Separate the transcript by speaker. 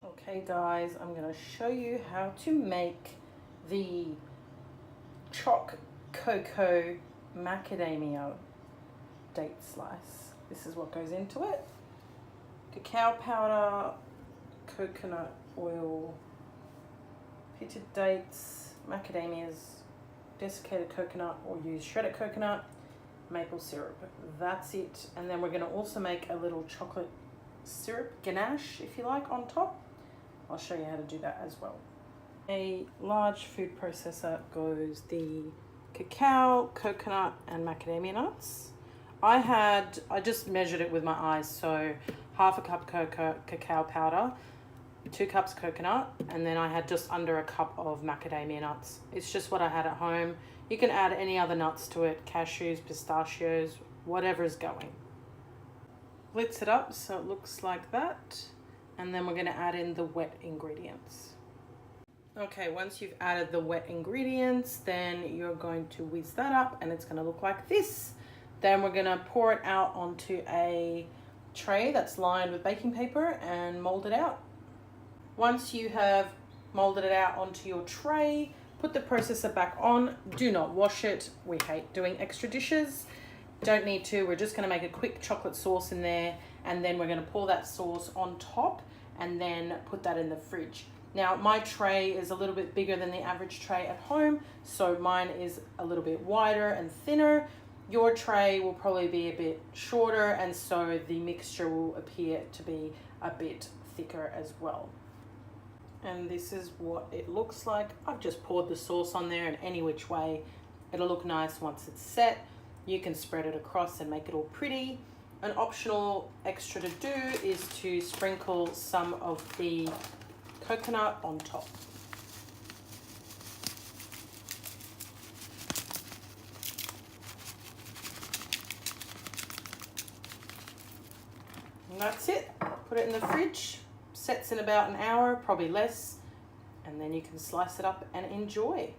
Speaker 1: Okay guys, I'm going to show you how to make the Choc cocoa macadamia date slice. This is what goes into it: cacao powder, coconut oil, pitted dates, macadamias, desiccated coconut or use shredded coconut, maple syrup. That's it. And then we're going to also make a little chocolate syrup ganache, if you like, on top. I'll show you how to do that as well. A large food processor goes the cacao, coconut and macadamia nuts. I just measured it with my eyes, so half a cup cacao powder, 2 cups coconut, and then I had just under a cup of macadamia nuts. It's just what I had at home. You can add any other nuts to it, cashews, pistachios, whatever's going. Blitz it up so it looks like that, and then we're going to add in the wet ingredients. Okay, once you've added the wet ingredients, then you're going to whiz that up and it's going to look like this. Then we're going to pour it out onto a tray that's lined with baking paper and mold it out. Once you have molded it out onto your tray, put the processor back on. Do not wash it. We hate doing extra dishes. Don't need to. We're just going to make a quick chocolate sauce in there, and then we're going to pour that sauce on top and then put that in the fridge. Now my tray is a little bit bigger than the average tray at home, so mine is a little bit wider and thinner. Your tray will probably be a bit shorter, and so the mixture will appear to be a bit thicker as well. And this is what it looks like. I've just poured the sauce on there, and any which way it'll look nice once it's set. You can spread it across and make it all pretty. An optional extra to do is to sprinkle some of the coconut on top. And that's it. Put it in the fridge. Sets in about an hour, probably less, and then you can slice it up and enjoy.